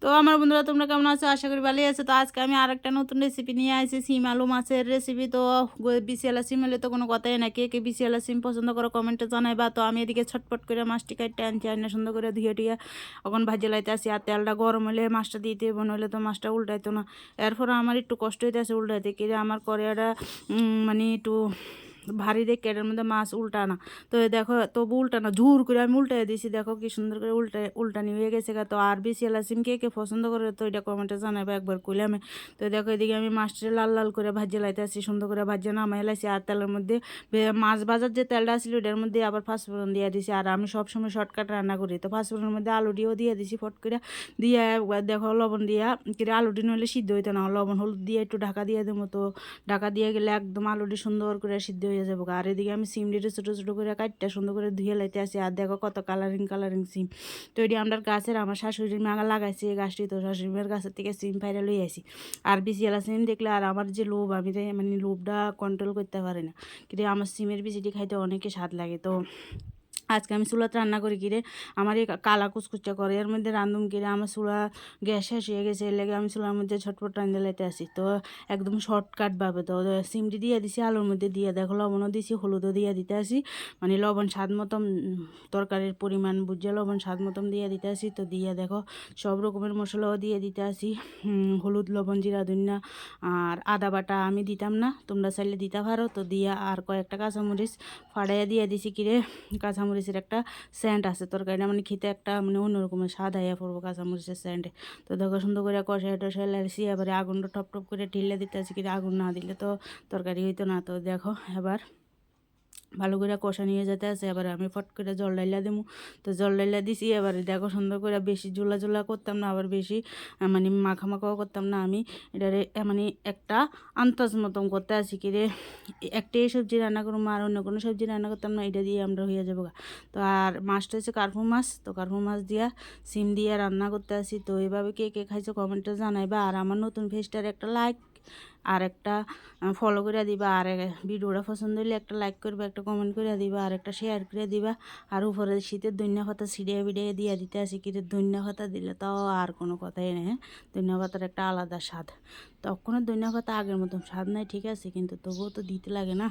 তো আমার বন্ধুরা তোমরা কেমন আছো? আশা করি ভালোই আছো। তো আজকে আমি আরেকটা নতুন রেসিপি নিয়ে আসছি, সিম আলু মাছের রেসিপি। তো বিসিয়ালা সিম হলে তো কোনো কথাই না, কে কে বিসিয়ালা সিম পছন্দ করো কমেন্টে জানাইবা। তো আমি এদিকে ছটপট করে মাছটি কাটতে আনছি, আইনা সুন্দর করে ধুয়ে টুয়ে এখন ভাজি লাইতে আসি। আর তেলটা গরম হলে মাছটা দিতে হবে, নইলে তো মাছটা উল্টাইতো না। এরপর আমার একটু কষ্ট হইতে আছে উল্টাইতে, কি আমার কড়াইটা মানে একটু ভারী দেখে এটার মধ্যে মাছ উল্টানা। তো দেখো তবু উল্টানো ঝুর করে আমি উল্টাই দিয়েছি, দেখো কি সুন্দর করে উল্টানি হয়ে গেছে। তো আর বেশি এলাচিম কে কে পছন্দ করে তো এটা কমেন্টে জানাবে একবার কইলে আমি। তো দেখো এদিকে আমি মাছটা লাল লাল করে ভাজিয়ে লাইতে আসি, সুন্দর করে ভাজিয়ে নামাই লাইছি। আর তেলের মধ্যে মাছ ভাজার যে তেলটা ছিল ওটার মধ্যে আবার ফাঁসফোড়ন দিয়ে দিছি। আর আমি সবসময় শর্টকাট রান্না করি, তো ফাঁসফোড়নের মধ্যে আলুটিও দিয়ে দিছি ফট করে দিয়ে দেখো লবণ দিয়া কিরে আলুটি নইলে সিদ্ধ হইতো না, লবণ হলুদ দিয়ে একটু ঢাকা দিয়ে দেবো। তো ঢাকা দিয়ে গেলে একদম আলুটি সুন্দর করে সিদ্ধ হয়ে যাবো। আর এদিকে আমি সিমটিতে ছোটো ছোটো করে কাটটা সুন্দর করে ধুয়ে লাইতে আসি। আর দেখো কত কালারিং কালারিং সিম। তো এটি আমার গাছের আমার শাশুড়ির মা লাগাইছে এই গাছটি, তো শাশুড়ি মার গাছের থেকে সিম পাইরা লই আসি। আর বিচিয়ালা সিম দেখলে আর আমার যে লোভ, আমি মানে লোভটা কন্ট্রোল করতে পারি না, কিন্তু আমার সিমের বিচিটি খাইতে অনেকে স্বাদ লাগে। তো আজকে আমি চুলাতে রান্না করি কিরে আমার এই কালা কুচকুচা করে এর মধ্যে রান্ধুম কিরে আমার চুলা গ্যাস শেষ হয়ে গেছে, এর লেগে আমি চুলার মধ্যে ছটপট রান্ধে লাইতে আসি। তো একদম শর্টকাট ভাবে তো সিমটি দিয়ে দিছি, আলুর মধ্যে দিয়ে দেখো লবণও দিছি, হলুদও দিয়ে দিতে আসি, মানে লবণ স্বাদ মতন তরকারির পরিমাণ বুঝে লবণ স্বাদ মতন দিয়ে দিতে আসি। তো দিয়ে দেখো সব রকমের মশলাও দিয়ে দিতে আসি, হলুদ লবণ জিরা ধনিয়া আর আদা বাটা আমি দিতাম না, তোমরা চাইলে দিতে পারো। তো দিয়া আর কয়েকটা কাঁচামরিচ ফাড়াইয়া দিয়ে দিছি কিরে, কাঁচামরিচের একটা স্যান্ড আছে তরকারিটা মানে খেতে একটা মানে অন্যরকমের স্বাদ আইয়া পড়বো কাঁচামরিচের স্যান্ডে। তো দেখো সুন্দর করে কষাই টসাই লাগছি, এবারে আগুনটা টপ টপ করে ঢিলে দিতে আছে, কিন্তু আগুন না দিলে তো তরকারি হইতো না। তো দেখো এবার ভালো করে কষা নিয়ে যেতে আছে, এবারে আমি ফট করে জল ডাইলা দেবো। তো জল ডাইলা দিছি, এবারে দেখো সুন্দর করে বেশি জোলা জোলা করতাম না, আবার বেশি মানে মাখা মাখাও করতাম না। আমি এটারে মানে একটা আন্দাজ মতন করতে আছি কিরে, একটাই সবজি রান্না করবো আর অন্য কোনো সবজি রান্না করতাম না, এটা দিয়ে আমরা হয়ে যাবো। তো আর মাছটা হচ্ছে কার্পু মাছ, তো কার্পু মাছ দিয়া সিম দিয়ে রান্না করতে আসি। তো এভাবে কে কে খাইছো কমেন্টে জানাইবা। আর আমার নতুন ফেসটার একটা লাইক আর একটা ফলো করে দিবা। আর ভিডিওটা পছন্দ হলে একটা লাইক করবে, একটা কমেন্ট করে দিবা, আর একটা শেয়ার করে দিবা। আর উপরে শীতের ধনিয়া পাতা ছিঁড়িয়ে বিড়িয়ে দিয়ে দিতে আসি, কিন্তু ধনিয়া পাতা দিলে তাও আর কোনো কথাই নেই। হ্যাঁ, ধনিয়া পাতার একটা আলাদা স্বাদ, তখনও ধনিয়া পাতা আগের মতন স্বাদ নাই ঠিক আছে, কিন্তু তবুও তো দিতে লাগে না।